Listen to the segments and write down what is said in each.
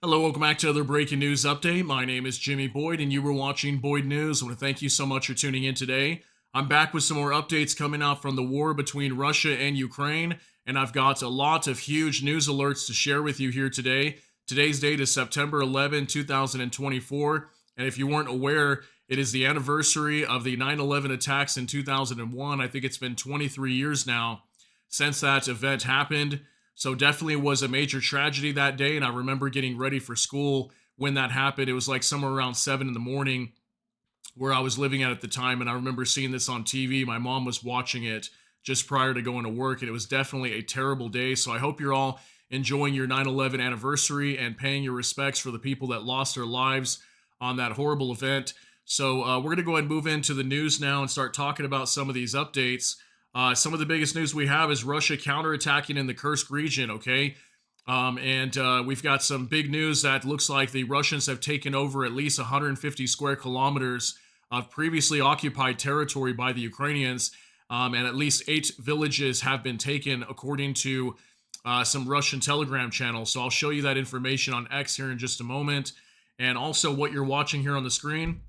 Hello, welcome back to another breaking news update. My name is Jimmy Boyd, and you were watching Boyd News. I want to thank you so much for tuning in today. I'm back with some more updates coming out from the war between Russia and Ukraine, and I've got a lot of huge news alerts to share with you here today. Today's date is September 11, 2024, and if you weren't aware, it is the anniversary of the 9/11 attacks in 2001. I think it's been 23 years now since that event happened. So definitely was a major tragedy that day. And I remember getting ready for school when that happened. It was like somewhere around 7 in the morning where I was living at the time. And I remember seeing this on TV. My mom was watching it just prior to going to work. And it was definitely a terrible day. So I hope you're all enjoying your 9/11 anniversary and paying your respects for the people that lost their lives on that horrible event. So we're going to go ahead and move into the news now and start talking about some of these updates. Some of the biggest news we have is Russia counterattacking in the Kursk region, okay? And we've got some big news that looks like the Russians have taken over at least 150 square kilometers of previously occupied territory by the Ukrainians, and at least 8 villages have been taken, according to some Russian Telegram channels. So I'll show you that information on X here in just a moment. And also what you're watching here on the screen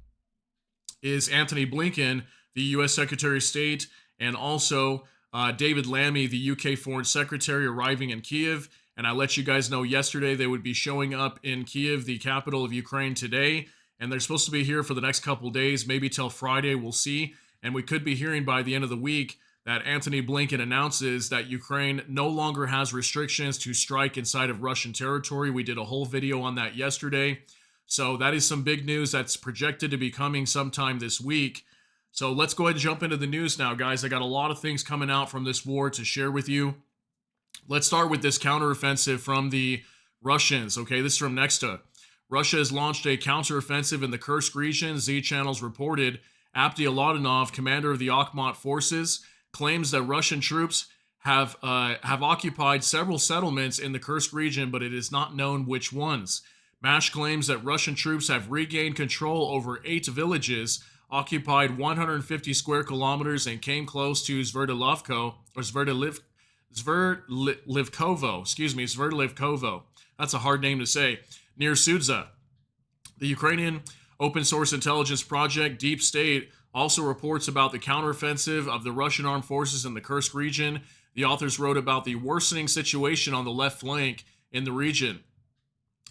is Anthony Blinken, the U.S. Secretary of State, and also David Lammy, the UK Foreign Secretary, arriving in Kyiv. And I let you guys know yesterday they would be showing up in Kyiv, the capital of Ukraine, today. And they're supposed to be here for the next couple days, maybe till Friday, we'll see. And we could be hearing by the end of the week that Anthony Blinken announces that Ukraine no longer has restrictions to strike inside of Russian territory. We did a whole video on that yesterday. So that is some big news that's projected to be coming sometime this week. So let's go ahead and jump into the news now, guys. I got a lot of things coming out from this war to share with you. Let's start with this counteroffensive from the Russians. Okay, this is from Nexta. Russia has launched a counteroffensive in the Kursk region. Z channels reported Abdi Aladinov, commander of the Akhmat forces, claims that Russian troops have occupied several settlements in the Kursk region, but it is not known which ones. Mash claims that Russian troops have regained control over 8 villages, occupied 150 square kilometers, and came close to Sverdlivkovo. That's a hard name to say. Near Sudza. The Ukrainian open source intelligence project Deep State also reports about the counteroffensive of the Russian armed forces in the Kursk region. The authors wrote about the worsening situation on the left flank in the region.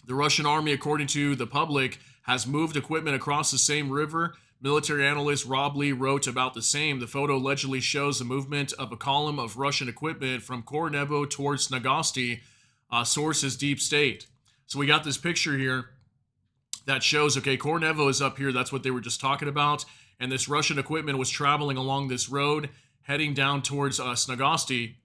The Russian army, according to the public, has moved equipment across the same river. Military analyst Rob Lee wrote about the same. The photo allegedly shows the movement of a column of Russian equipment from Kornevo towards Snagosti. Source is Deep State. So we got this picture here that shows, okay, Kornevo is up here. That's what they were just talking about. And this Russian equipment was traveling along this road, heading down towards Snagosti.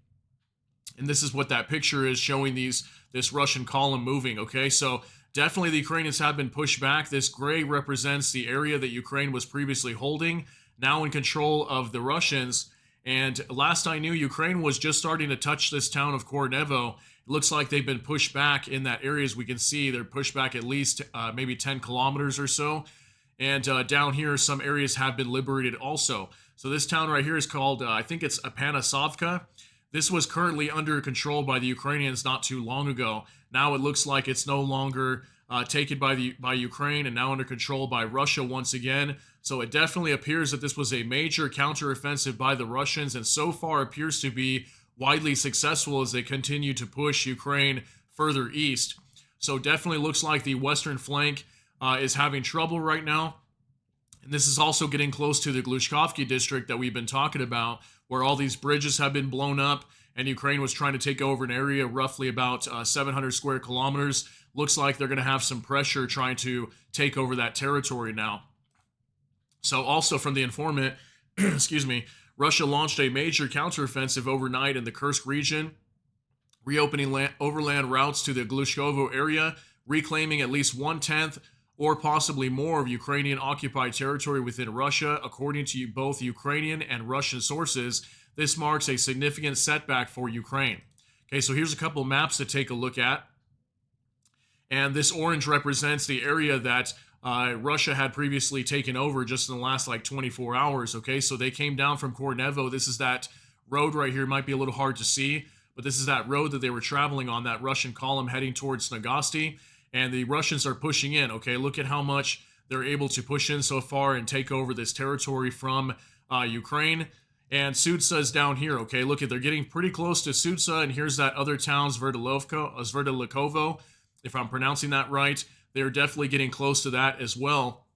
And this is what that picture is showing, this Russian column moving, okay? So definitely the Ukrainians have been pushed back. This gray represents the area that Ukraine was previously holding, now in control of the Russians. And last I knew, Ukraine was just starting to touch this town of Kornevo. It looks like they've been pushed back in that area. As we can see, they're pushed back at least maybe 10 kilometers or so. And down here, some areas have been liberated also. So this town right here is called, I think it's Apanasovka. This was currently under control by the Ukrainians not too long ago. Now it looks like it's no longer taken by Ukraine and now under control by Russia once again. So it definitely appears that this was a major counteroffensive by the Russians, and so far appears to be widely successful as they continue to push Ukraine further east. So definitely looks like the western flank is having trouble right now. And this is also getting close to the Glushkovky district that we've been talking about, where all these bridges have been blown up, and Ukraine was trying to take over an area roughly about 700 square kilometers. Looks like they're going to have some pressure trying to take over that territory now. So also from the informant, excuse me, Russia launched a major counteroffensive overnight in the Kursk region, reopening overland routes to the Glushkovo area, reclaiming at least 1/10 or possibly more of Ukrainian occupied territory within Russia. According to both Ukrainian and Russian sources, this marks a significant setback for Ukraine. Okay, so here's a couple maps to take a look at. And this orange represents the area that Russia had previously taken over just in the last like 24 hours. Okay, so they came down from Kornevo. This is that road right here. It might be a little hard to see, but this is that road that they were traveling on, that Russian column heading towards Snagosti. and the Russians are pushing in. Okay, look at how much they're able to push in so far and take over this territory from Ukraine. And Sudsa is down here. Okay, look at, they're getting pretty close to Sudsa, and here's that other town, Sverdlovkovo, if I'm pronouncing that right. They're definitely getting close to that as well.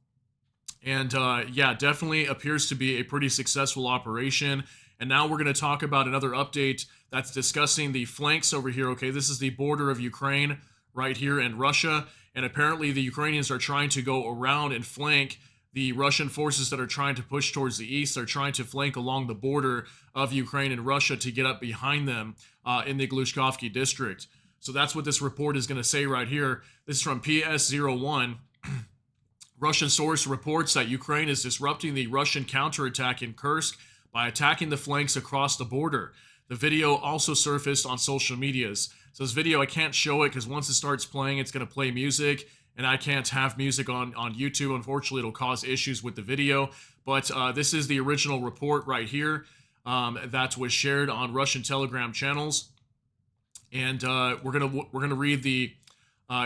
And yeah, definitely appears to be a pretty successful operation. And now we're going to talk about another update that's discussing the flanks over here. Okay, this is the border of Ukraine right here and Russia. And apparently the Ukrainians are trying to go around and flank the Russian forces that are trying to push towards the east. They're trying to flank along the border of Ukraine and Russia to get up behind them in the Glushkovsky district. So that's what this report is going to say right here. This is from PS01. Russian source reports that Ukraine is disrupting the Russian counterattack in Kursk by attacking the flanks across the border. The video also surfaced on social medias. So this video, I can't show it because once it starts playing, it's going to play music, and I can't have music on YouTube. Unfortunately, it'll cause issues with the video. But this is the original report right here that was shared on Russian Telegram channels, and we're gonna read the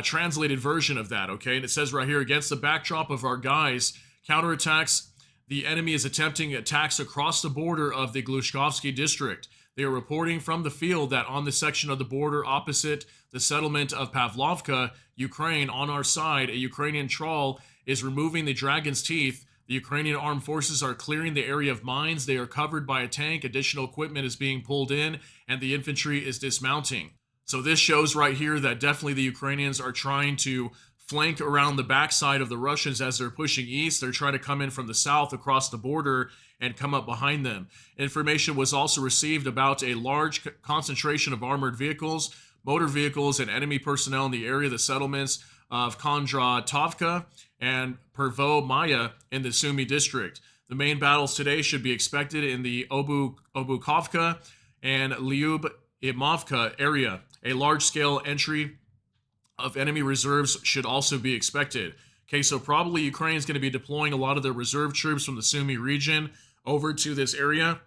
translated version of that. Okay, and it says right here: against the backdrop of our guys' counterattacks, the enemy is attempting attacks across the border of the Glushkovsky district. They are reporting from the field that on the section of the border opposite the settlement of Pavlovka, Ukraine, on our side, a Ukrainian trawl is removing the dragon's teeth. The Ukrainian armed forces are clearing the area of mines. They are covered by a tank. Additional equipment is being pulled in, and the infantry is dismounting. So this shows right here that definitely the Ukrainians are trying to flank around the backside of the Russians as they're pushing east. They're trying to come in from the south across the border and come up behind them. Information was also received about a large concentration of armored vehicles, motor vehicles, and enemy personnel in the area of the settlements of Kondratovka and Pervomaya in the Sumy district. The main battles today should be expected in the Obukovka and Lyubimovka area. A large-scale entry of enemy reserves should also be expected. Okay, so probably Ukraine is going to be deploying a lot of their reserve troops from the Sumy region over to this area,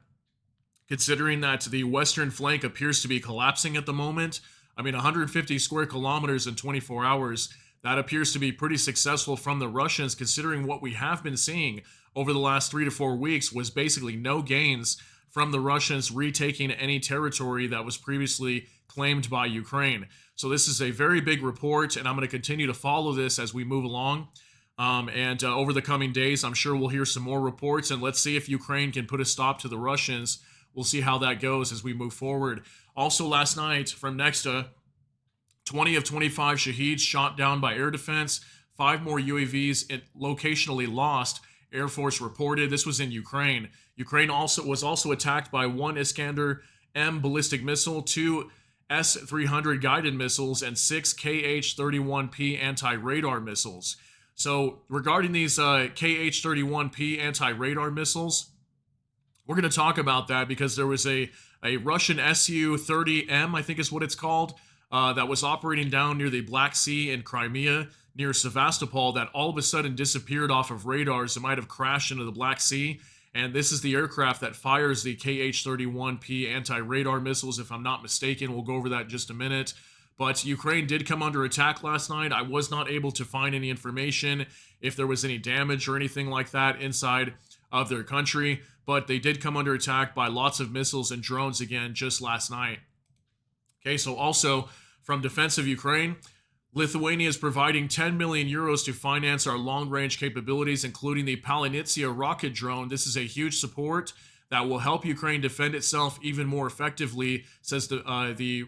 considering that the western flank appears to be collapsing at the moment. I mean, 150 square kilometers in 24 hours, that appears to be pretty successful from the Russians, considering what we have been seeing over the last 3 to 4 weeks was basically no gains from the Russians retaking any territory that was previously claimed by Ukraine. So this is a very big report, and I'm going to continue to follow this as we move along. And over the coming days, I'm sure we'll hear some more reports, and let's see if Ukraine can put a stop to the Russians. We'll see how that goes as we move forward. Also last night from Nexta, 20 of 25 Shaheeds shot down by air defense, 5 more UAVs locationally lost, Air Force reported. This was in Ukraine. Ukraine was also attacked by 1 Iskander-M ballistic missile, 2 S-300 guided missiles, and 6 KH-31P anti-radar missiles. So regarding these KH-31P anti-radar missiles, we're going to talk about that because there was a Russian Su-30M, I think is what it's called, that was operating down near the Black Sea in Crimea, near Sevastopol, that all of a sudden disappeared off of radars. It might have crashed into the Black Sea. And this is the aircraft that fires the KH-31P anti-radar missiles, if I'm not mistaken. We'll go over that in just a minute. But Ukraine did come under attack last night. I was not able to find any information if there was any damage or anything like that inside of their country. But they did come under attack by lots of missiles and drones again just last night. Okay, so also from Defense of Ukraine, Lithuania is providing 10 million euros to finance our long-range capabilities, including the Palinitsia rocket drone. This is a huge support that will help Ukraine defend itself even more effectively, says the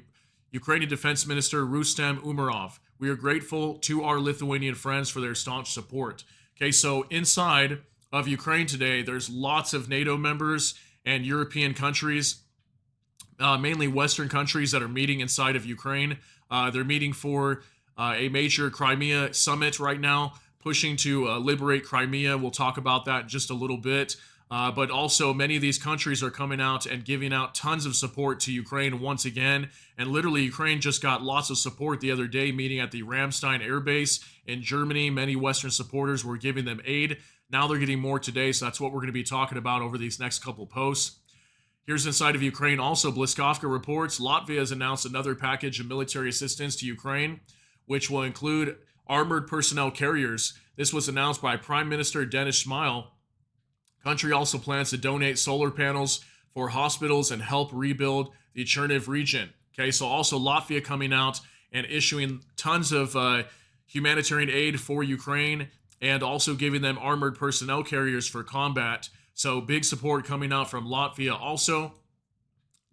Ukrainian Defense Minister Rustem Umerov. We are grateful to our Lithuanian friends for their staunch support. Okay, so inside of Ukraine today, there's lots of NATO members and European countries, mainly Western countries, that are meeting inside of Ukraine. They're meeting for a major Crimea summit right now, pushing to liberate Crimea. We'll talk about that in just a little bit. But also, many of these countries are coming out and giving out tons of support to Ukraine once again. And literally, Ukraine just got lots of support the other day, meeting at the Ramstein airbase in Germany. Many Western supporters were giving them aid. Now they're getting more today, so that's what we're going to be talking about over these next couple posts. Here's inside of Ukraine. Also, Bliskovka reports Latvia has announced another package of military assistance to Ukraine, which will include armored personnel carriers. This was announced by Prime Minister Denis Shmyhal. Country also plans to donate solar panels for hospitals and help rebuild the Chernihiv region. Okay, so also Latvia coming out and issuing tons of humanitarian aid for Ukraine and also giving them armored personnel carriers for combat. So big support coming out from Latvia also.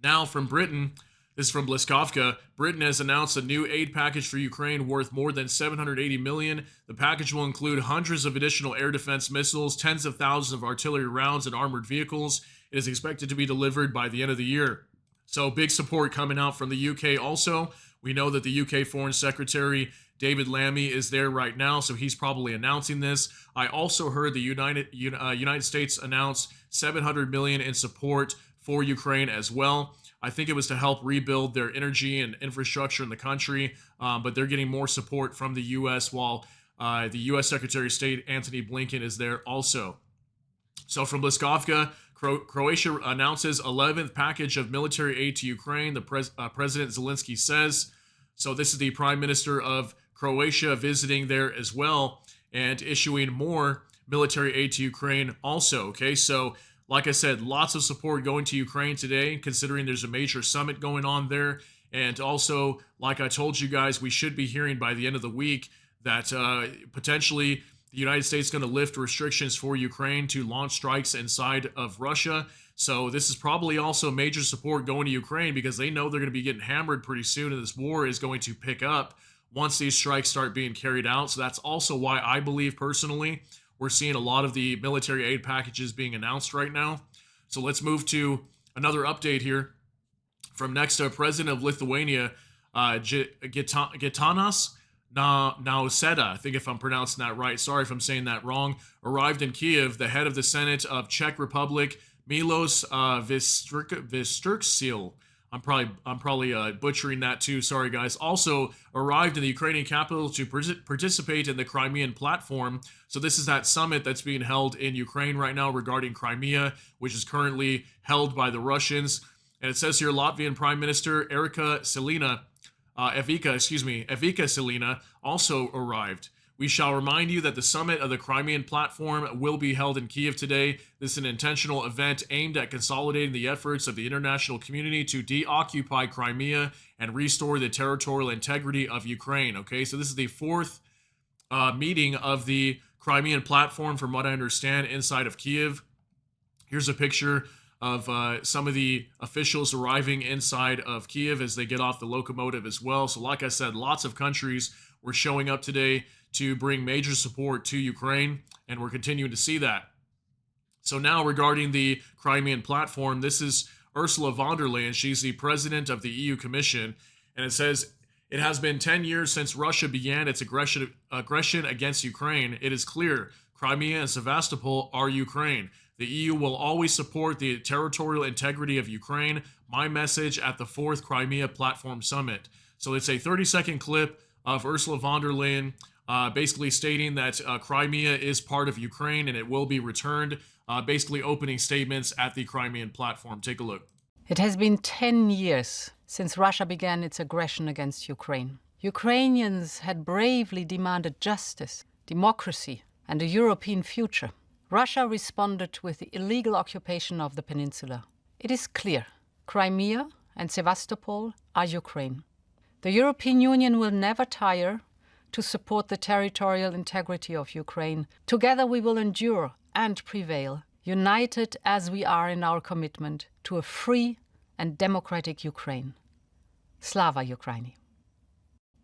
Now from Britain, this is from Bliskovka. Britain has announced a new aid package for Ukraine worth more than $780 million. The package will include hundreds of additional air defense missiles, tens of thousands of artillery rounds, and armored vehicles. It is expected to be delivered by the end of the year. So big support coming out from the UK also. We know that the UK Foreign Secretary David Lammy is there right now, so he's probably announcing this. I also heard the United States announce $700 million in support for Ukraine as well. I think it was to help rebuild their energy and infrastructure in the country, but they're getting more support from the U.S. while the U.S. Secretary of State Antony Blinken is there also. So from Bliskovka, Croatia announces 11th package of military aid to Ukraine, the President Zelensky says. So this is the Prime Minister of Croatia visiting there as well and issuing more military aid to Ukraine also. Okay, so like I said, lots of support going to Ukraine today, considering there's a major summit going on there. And also, like I told you guys, we should be hearing by the end of the week that potentially the United States is going to lift restrictions for Ukraine to launch strikes inside of Russia. So this is probably also major support going to Ukraine because they know they're going to be getting hammered pretty soon, and this war is going to pick up once these strikes start being carried out. So that's also why I believe personally we're seeing a lot of the military aid packages being announced right now. So let's move to another update here from next President of Lithuania, Gitanas Nausėda, I think if I'm pronouncing that right, sorry if I'm saying that wrong, arrived in Kyiv. The head of the Senate of Czech Republic, Milos Vystrčil, I'm probably butchering that too, sorry guys, also arrived in the Ukrainian capital to participate in the Crimean platform. So this is that summit that's being held in Ukraine right now regarding Crimea, which is currently held by the Russians. And it says here, Latvian Prime Minister Evika Selina also arrived. We shall remind you that the summit of the Crimean platform will be held in Kyiv today. This is an intentional event aimed at consolidating the efforts of the international community to deoccupy Crimea and restore the territorial integrity of Ukraine. Okay, so this is the fourth meeting of the Crimean platform, from what I understand, inside of Kyiv. Here's a picture of some of the officials arriving inside of Kyiv as they get off the locomotive as well. So like I said, lots of countries were showing up today to bring major support to Ukraine, and we're continuing to see that. So now regarding the Crimean platform, this is Ursula von der Leyen. She's the president of the EU Commission, and it says, it has been 10 years since Russia began its aggression against Ukraine. It is clear Crimea and Sevastopol are Ukraine. The EU will always support the territorial integrity of Ukraine. My message at the 4th Crimea Platform Summit. So it's a 30-second clip of Ursula von der Leyen basically stating that Crimea is part of Ukraine and it will be returned, basically opening statements at the Crimean platform. Take a look. It has been 10 years since Russia began its aggression against Ukraine. Ukrainians had bravely demanded justice, democracy, and a European future. Russia responded with the illegal occupation of the peninsula. It is clear, Crimea and Sevastopol are Ukraine. The European Union will never tire to support the territorial integrity of Ukraine. Together we will endure and prevail, united as we are in our commitment to a free and democratic Ukraine. Slava Ukraini.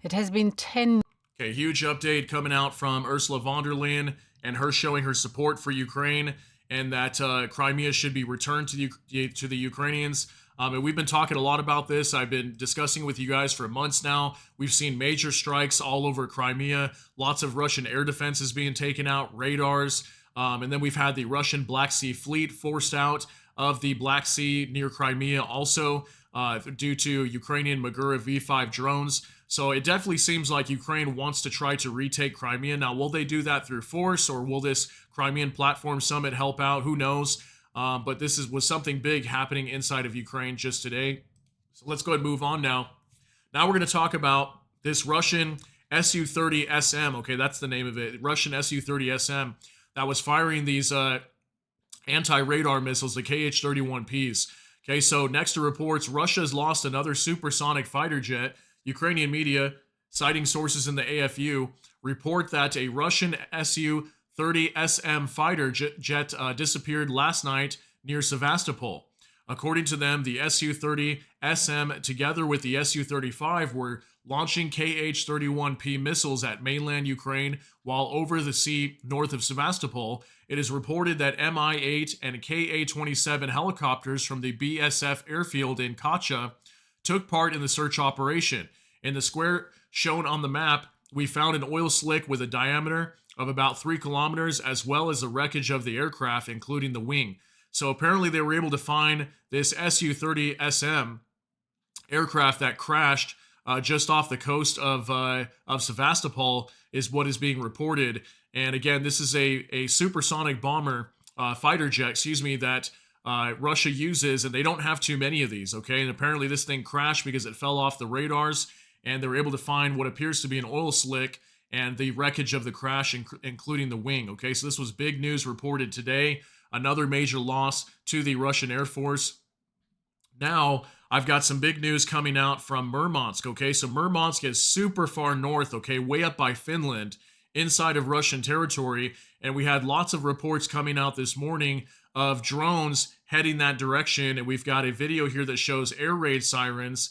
It has been 10... Okay, huge update coming out from Ursula von der Leyen and her showing her support for Ukraine and that Crimea should be returned to the Ukrainians. And we've been talking a lot about this. I've been discussing with you guys for months now. We've seen major strikes all over Crimea, lots of Russian air defenses being taken out, radars, and then we've had the Russian Black Sea Fleet forced out of the Black Sea near Crimea also due to Ukrainian Magura V5 drones. So it definitely seems like Ukraine wants to try to retake Crimea. Now, will they do that through force, or will this Crimean Platform Summit help out? Who knows? But this was something big happening inside of Ukraine just today. So let's go ahead and move on now. Now we're going to talk about this Russian Su-30SM, okay, that's the name of it, Russian Su-30SM, that was firing these anti-radar missiles, the Kh-31Ps. Okay, so next to reports, Russia has lost another supersonic fighter jet. Ukrainian media, citing sources in the AFU, report that a Russian Su-30SM fighter jet disappeared last night near Sevastopol. According to them, the Su-30SM, together with the Su-35, were launching Kh-31P missiles at mainland Ukraine while over the sea north of Sevastopol. It is reported that Mi-8 and Ka-27 helicopters from the BSF airfield in Kacha took part in the search operation. In the square shown on the map, we found an oil slick with a diameter of about 3 kilometers, as well as the wreckage of the aircraft, including the wing. So apparently they were able to find this Su-30SM aircraft that crashed just off the coast of Sevastopol, is what is being reported. And again, this is a supersonic bomber, fighter jet, that Russia uses, and they don't have too many of these, okay? And apparently this thing crashed because it fell off the radars, and they were able to find what appears to be an oil slick and the wreckage of the crash, including the wing, okay? So this was big news reported today. Another major loss to the Russian Air Force. Now, I've got some big news coming out from Murmansk, okay? So Murmansk is super far north, okay? Way up by Finland, inside of Russian territory. And we had lots of reports coming out this morning of drones heading that direction. And we've got a video here that shows air raid sirens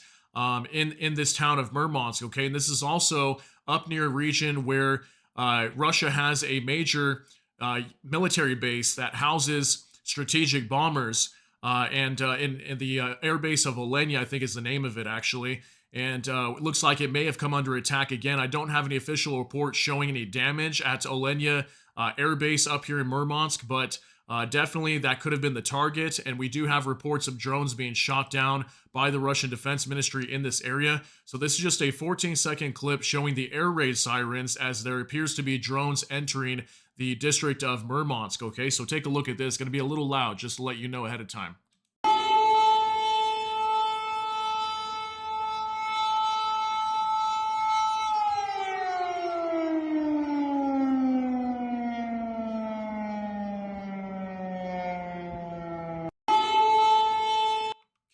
in this town of Murmansk, okay? And this is also up near a region where Russia has a major military base that houses strategic bombers, and in the airbase of Olenia, I think is the name of it actually. And it looks like it may have come under attack again. I don't have any official reports showing any damage at Olenia airbase up here in Murmansk, but definitely that could have been the target. And we do have reports of drones being shot down by the Russian Defense Ministry in this area. So this is just a 14-second clip showing the air raid sirens as there appears to be drones entering the district of Murmansk, okay? So take a look at this. It's going to be a little loud, just to let you know ahead of time.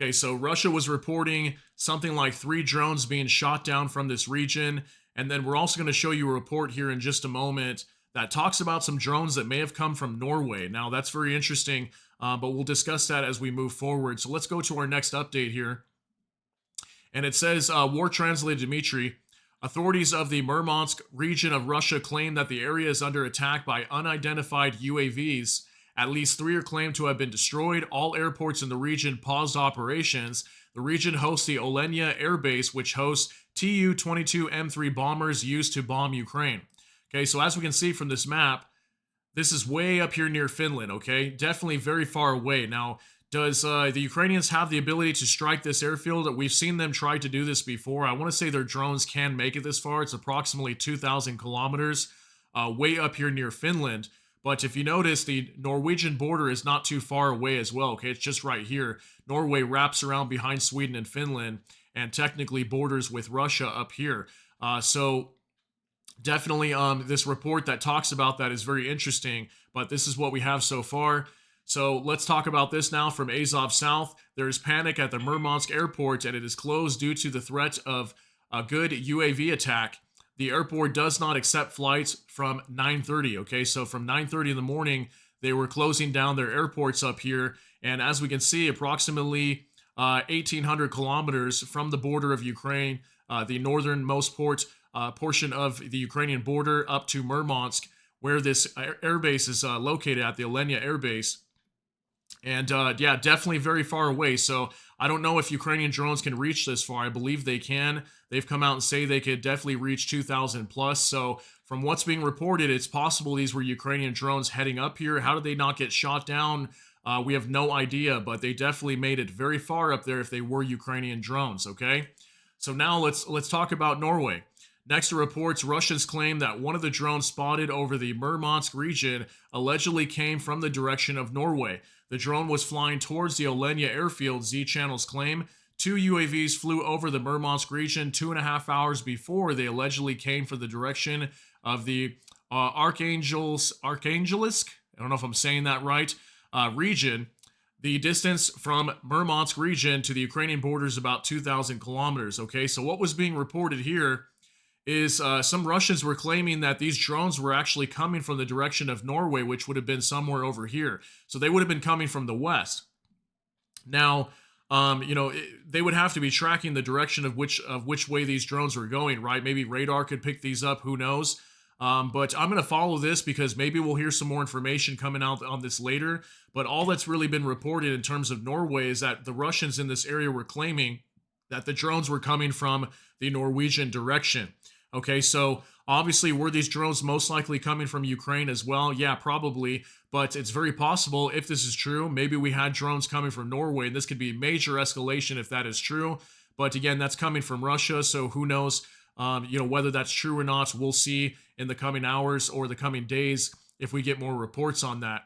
Okay, so Russia was reporting something like 3 drones being shot down from this region. And then we're also going to show you a report here in just a moment that talks about some drones that may have come from Norway. Now, that's very interesting, but we'll discuss that as we move forward. So let's go to our next update here. And it says, War Translator Dmitry, authorities of the Murmansk region of Russia claim that the area is under attack by unidentified UAVs. At least 3 are claimed to have been destroyed. All airports in the region paused operations. The region hosts the Olenia Air Base, which hosts Tu-22 M3 bombers used to bomb Ukraine. Okay, so as we can see from this map, this is way up here near Finland, okay? Definitely very far away. Now, does the Ukrainians have the ability to strike this airfield? We've seen them try to do this before. I want to say their drones can make it this far. It's approximately 2,000 kilometers way up here near Finland. But if you notice, the Norwegian border is not too far away as well, okay? It's just right here. Norway wraps around behind Sweden and Finland and technically borders with Russia up here. So definitely this report that talks about that is very interesting, but this is what we have so far. So let's talk about this now from Azov South. There is panic at the Murmansk airport and it is closed due to the threat of a good UAV attack. The airport does not accept flights from 9:30, okay? So from 9:30 in the morning, they were closing down their airports up here. And as we can see, approximately 1,800 kilometers from the border of Ukraine, the northernmost portion of the Ukrainian border up to Murmansk, where this airbase is located at, the Olenia Air Base. And yeah, definitely very far away. So I don't know if Ukrainian drones can reach this far. I believe they can. They've come out and say they could definitely reach 2,000 plus. So from what's being reported, it's possible these were Ukrainian drones heading up here. How did they not get shot down? We have no idea, but they definitely made it very far up there if they were Ukrainian drones, okay? So now let's talk about Norway. Next to reports, Russians claim that one of the drones spotted over the Murmansk region allegedly came from the direction of Norway. The drone was flying towards the Olenia airfield, Z Channels claim. 2 UAVs flew over the Murmansk region 2.5 hours before they allegedly came from the direction of the Archangelisk, I don't know if I'm saying that right, region. The distance from Murmansk region to the Ukrainian border is about 2,000 kilometers. Okay, so what was being reported here is some Russians were claiming that these drones were actually coming from the direction of Norway, which would have been somewhere over here. So they would have been coming from the west. Now, they would have to be tracking the direction of which way these drones were going, right? Maybe radar could pick these up, who knows? But I'm going to follow this because maybe we'll hear some more information coming out on this later. But all that's really been reported in terms of Norway is that the Russians in this area were claiming that the drones were coming from the Norwegian direction. Okay, so obviously, were these drones most likely coming from Ukraine as well? Yeah, probably. But it's very possible, if this is true, maybe we had drones coming from Norway, and this could be a major escalation if that is true. But again, that's coming from Russia, so who knows, whether that's true or not. We'll see in the coming hours or the coming days if we get more reports on that.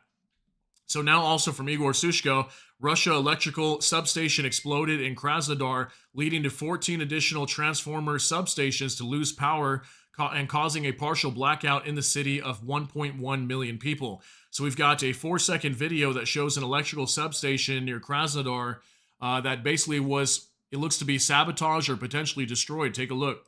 So now also from Igor Sushko, Russia electrical substation exploded in Krasnodar, leading to 14 additional transformer substations to lose power and causing a partial blackout in the city of 1.1 million people. So we've got a 4-second video that shows an electrical substation near Krasnodar that basically it looks to be sabotaged or potentially destroyed. Take a look.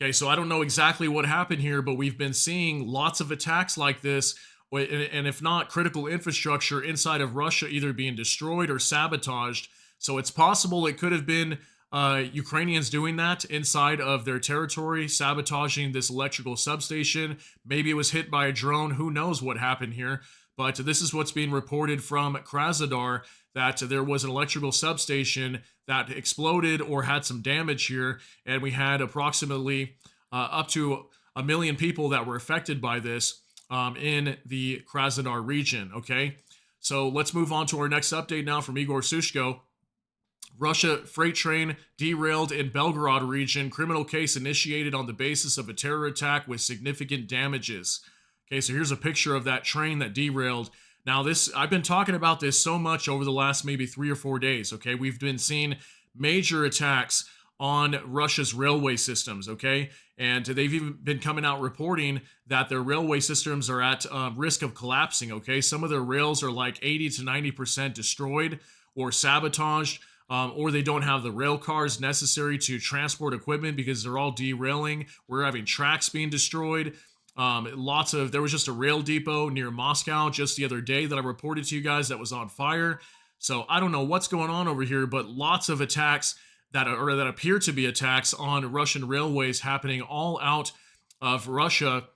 Okay, so I don't know exactly what happened here, but we've been seeing lots of attacks like this, and if not, critical infrastructure inside of Russia either being destroyed or sabotaged. So it's possible it could have been Ukrainians doing that inside of their territory, sabotaging this electrical substation. Maybe it was hit by a drone. Who knows what happened here? But this is what's being reported from Krasnodar, that there was an electrical substation that exploded or had some damage here, and we had approximately up to 1 million people that were affected by this in the Krasnodar region, okay? So let's move on to our next update now from Igor Sushko. Russia freight train derailed in Belgorod region. Criminal case initiated on the basis of a terror attack with significant damages. Okay, so here's a picture of that train that derailed. Now I've been talking about this so much over the last maybe 3 or 4 days, okay? We've been seeing major attacks on Russia's railway systems, okay? And they've even been coming out reporting that their railway systems are at risk of collapsing, okay? Some of their rails are like 80 to 90% destroyed or sabotaged, or they don't have the rail cars necessary to transport equipment because they're all derailing. We're having tracks being destroyed. There was just a rail depot near Moscow just the other day that I reported to you guys that was on fire. So I don't know what's going on over here, but lots of attacks that appear to be attacks on Russian railways happening all out of Russia,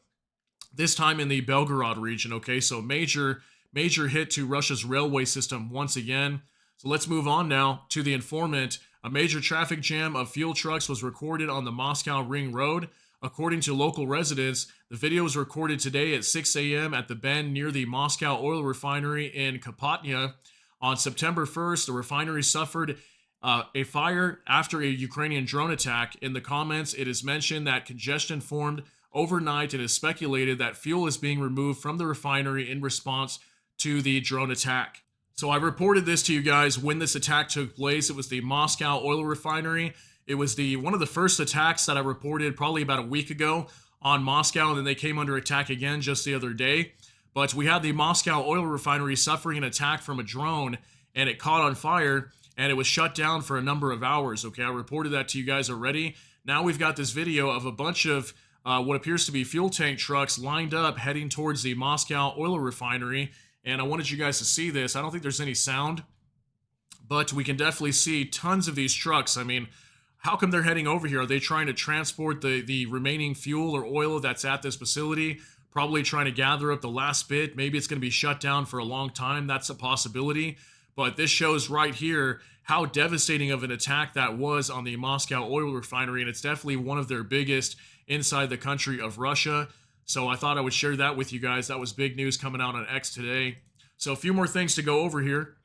this time in the Belgorod region, okay? So major hit to Russia's railway system once again. So let's move on now to the informant. A major traffic jam of fuel trucks was recorded on the Moscow Ring Road. According to local residents, the video was recorded today at 6 a.m. at the bend near the Moscow oil refinery in Kapotnya. On September 1st, the refinery suffered a fire after a Ukrainian drone attack. In the comments, it is mentioned that congestion formed overnight and is speculated that fuel is being removed from the refinery in response to the drone attack. So I reported this to you guys when this attack took place. It was the Moscow oil refinery. It was one of the first attacks that I reported probably about a week ago on Moscow, and then they came under attack again just the other day. But we had the Moscow oil refinery suffering an attack from a drone, and it caught on fire, and it was shut down for a number of hours. Okay, I reported that to you guys already. Now we've got this video of a bunch of what appears to be fuel tank trucks lined up heading towards the Moscow oil refinery, and I wanted you guys to see this. I don't think there's any sound, but we can definitely see tons of these trucks. I mean, how come they're heading over here? Are they trying to transport the remaining fuel or oil that's at this facility? Probably trying to gather up the last bit. Maybe it's going to be shut down for a long time. That's a possibility. But this shows right here how devastating of an attack that was on the Moscow oil refinery, and it's definitely one of their biggest inside the country of Russia. So I thought I would share that with you guys. That was big news coming out on X today. So a few more things to go over here.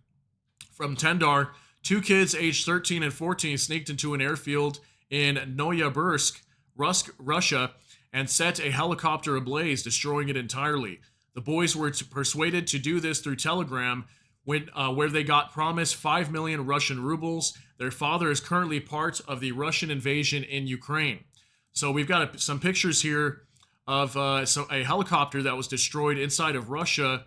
From Tendar, 2 kids aged 13 and 14 sneaked into an airfield in Noyabursk, Russia, and set a helicopter ablaze, destroying it entirely. The boys were persuaded to do this through Telegram, where they got promised 5 million Russian rubles. Their father is currently part of the Russian invasion in Ukraine. So we've got some pictures here of a helicopter that was destroyed inside of Russia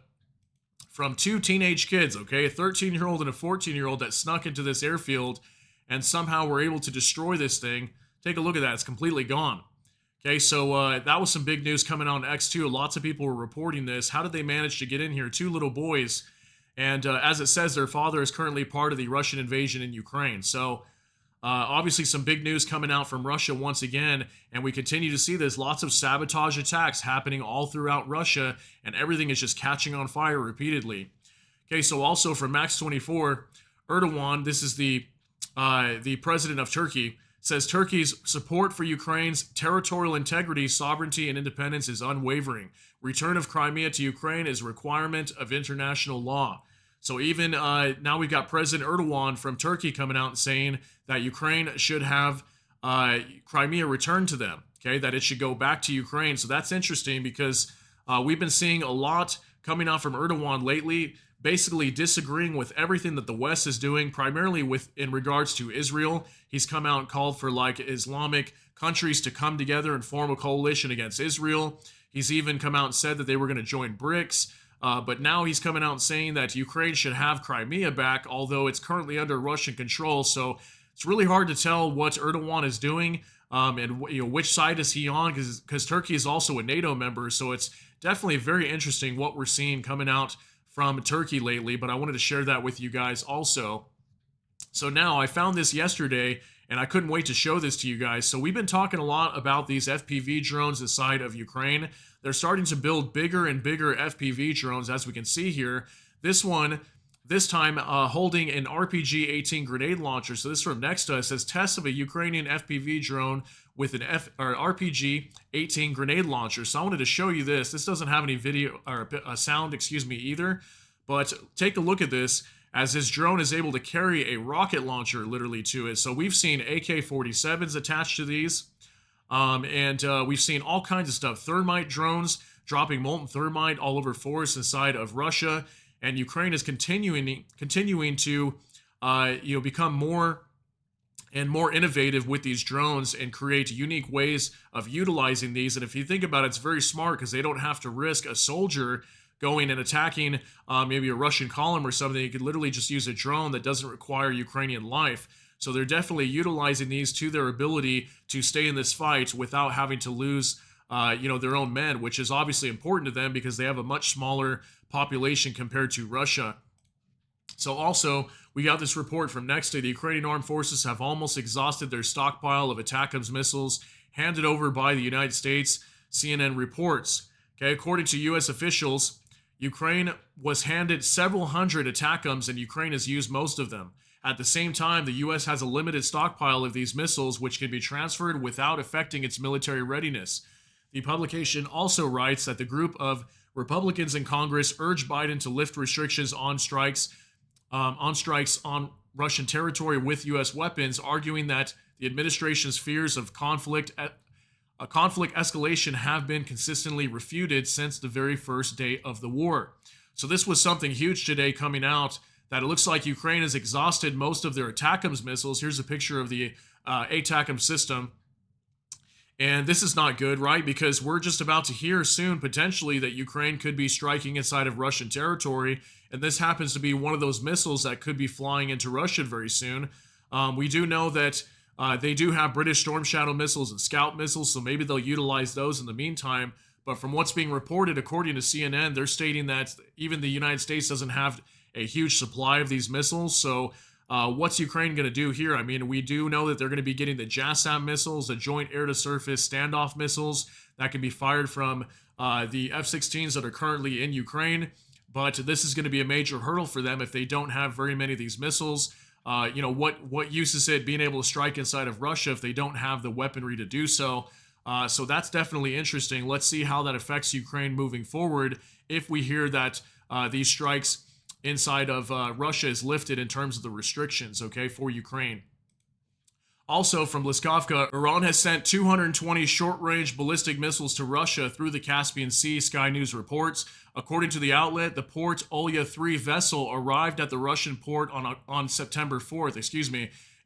from two teenage kids, okay? A 13-year-old and a 14-year-old that snuck into this airfield and somehow were able to destroy this thing. Take a look at that. It's completely gone. Okay, so that was some big news coming on X2. Lots of people were reporting this. How did they manage to get in here? Two little boys. And as it says, their father is currently part of the Russian invasion in Ukraine. So obviously some big news coming out from Russia once again. And we continue to see this. Lots of sabotage attacks happening all throughout Russia. And everything is just catching on fire repeatedly. Okay, so also from Max24, Erdogan, this is the president of Turkey, says Turkey's support for Ukraine's territorial integrity, sovereignty, and independence is unwavering. Return of Crimea to Ukraine is a requirement of international law. So even now we've got President Erdogan from Turkey coming out and saying that Ukraine should have Crimea returned to them, okay, that it should go back to Ukraine. So that's interesting because we've been seeing a lot coming out from Erdogan lately, basically disagreeing with everything that the West is doing, primarily in regards to Israel. He's come out and called for like Islamic countries to come together and form a coalition against Israel. He's even come out and said that they were going to join BRICS. But now he's coming out and saying that Ukraine should have Crimea back, although it's currently under Russian control. So it's really hard to tell what Erdogan is doing and which side is he on, because Turkey is also a NATO member. So it's definitely very interesting what we're seeing coming out from Turkey lately, but I wanted to share that with you guys also. So now I found this yesterday and I couldn't wait to show this to you guys. So we've been talking a lot about these FPV drones inside of Ukraine. They're starting to build bigger and bigger FPV drones, as we can see here. This one, this time holding an RPG-18 grenade launcher. So this from next to us says tests of a Ukrainian FPV drone with an RPG-18 grenade launcher. So I wanted to show you this. This doesn't have any video or sound, either. But take a look at this, as this drone is able to carry a rocket launcher literally to it. So we've seen AK-47s attached to these. We've seen all kinds of stuff. Thermite drones dropping molten thermite all over forests inside of Russia. And Ukraine is continuing to become more and more innovative with these drones and create unique ways of utilizing these. And if you think about it, it's very smart because they don't have to risk a soldier going and attacking maybe a Russian column or something. You could literally just use a drone that doesn't require Ukrainian life. So they're definitely utilizing these to their ability to stay in this fight without having to lose their own men, which is obviously important to them because they have a much smaller population compared to Russia. So also, we got this report from next day. The Ukrainian armed forces have almost exhausted their stockpile of ATACMS missiles handed over by the United States, CNN reports. Okay, according to U.S. officials, Ukraine was handed several hundred ATACMS and Ukraine has used most of them. At the same time, the U.S. has a limited stockpile of these missiles which can be transferred without affecting its military readiness. The publication also writes that the group of Republicans in Congress urged Biden to lift restrictions on strikes on Russian territory with U.S. weapons, arguing that the administration's fears of conflict escalation have been consistently refuted since the very first day of the war. So this was something huge today coming out, that it looks like Ukraine has exhausted most of their ATACMS missiles. Here's a picture of the ATACMS system. And this is not good, right? Because we're just about to hear soon, potentially, that Ukraine could be striking inside of Russian territory. And this happens to be one of those missiles that could be flying into Russia very soon. We do know that they do have British Storm Shadow missiles and Scout missiles, so maybe they'll utilize those in the meantime. But from what's being reported, according to CNN, they're stating that even the United States doesn't have a huge supply of these missiles. So what's Ukraine going to do here? I mean, we do know that they're going to be getting the JASSM missiles, the Joint Air-to-Surface Standoff missiles that can be fired from the F-16s that are currently in Ukraine. But this is going to be a major hurdle for them if they don't have very many of these missiles. What use is it being able to strike inside of Russia if they don't have the weaponry to do so? So that's definitely interesting. Let's see how that affects Ukraine moving forward if we hear that these strikes inside of Russia is lifted in terms of the restrictions, okay, for Ukraine. Also from Bliskovka, Iran has sent 220 short-range ballistic missiles to Russia through the Caspian Sea, Sky News reports. According to the outlet, the Port Olya 3 vessel arrived at the Russian port on September 4th.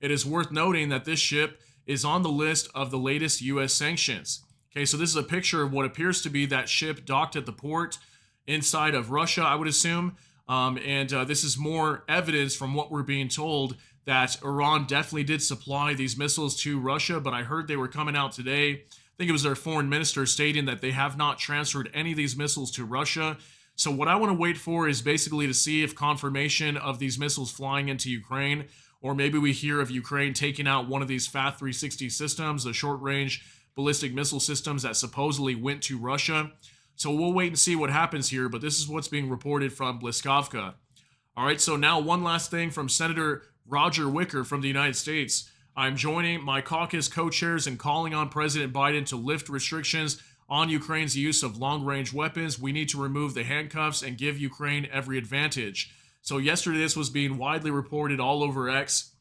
It is worth noting that this ship is on the list of the latest U.S. sanctions. Okay, so this is a picture of what appears to be that ship docked at the port inside of Russia, I would assume. This is more evidence from what we're being told that Iran definitely did supply these missiles to Russia, but I heard they were coming out today. I think it was their foreign minister stating that they have not transferred any of these missiles to Russia. So what I want to wait for is basically to see if confirmation of these missiles flying into Ukraine, or maybe we hear of Ukraine taking out one of these FAT 360 systems, the short-range ballistic missile systems that supposedly went to Russia. So we'll wait and see what happens here, but this is what's being reported from Bliskovka. All right, so now one last thing from Senator Roger Wicker from the United States. I'm joining my caucus co-chairs in calling on President Biden to lift restrictions on Ukraine's use of long-range weapons. We need to remove the handcuffs and give Ukraine every advantage. So yesterday, this was being widely reported all over X.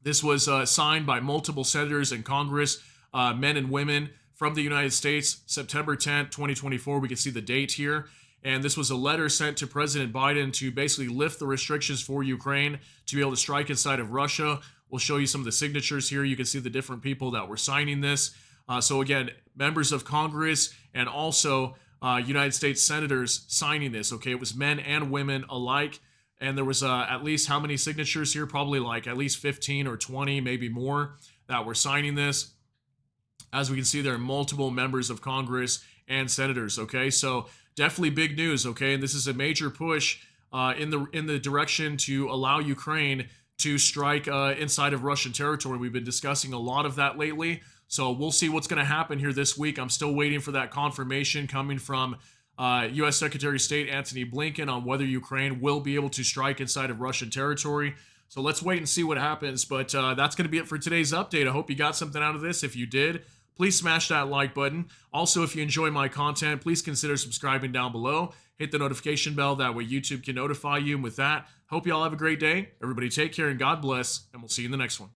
This was signed by multiple senators in Congress, men and women from the United States, September 10th, 2024. We can see the date here. And this was a letter sent to President Biden to basically lift the restrictions for Ukraine to be able to strike inside of Russia. We'll show you some of the signatures here. You can see the different people that were signing this. So again, members of Congress and also United States senators signing this. Okay, it was men and women alike. And there was at least how many signatures here? Probably like at least 15 or 20, maybe more, that were signing this. As we can see, there are multiple members of Congress and senators. Okay, so definitely big news. Okay, and this is a major push in the direction to allow Ukraine to strike inside of Russian territory. We've been discussing a lot of that lately. So we'll see what's going to happen here this week. I'm still waiting for that confirmation coming from U.S. Secretary of State Antony Blinken on whether Ukraine will be able to strike inside of Russian territory. So let's wait and see what happens. But that's going to be it for today's update. I hope you got something out of this. If you did, please smash that like button. Also, if you enjoy my content, please consider subscribing down below. Hit the notification bell. That way YouTube can notify you. And with that, hope you all have a great day. Everybody take care and God bless. And we'll see you in the next one.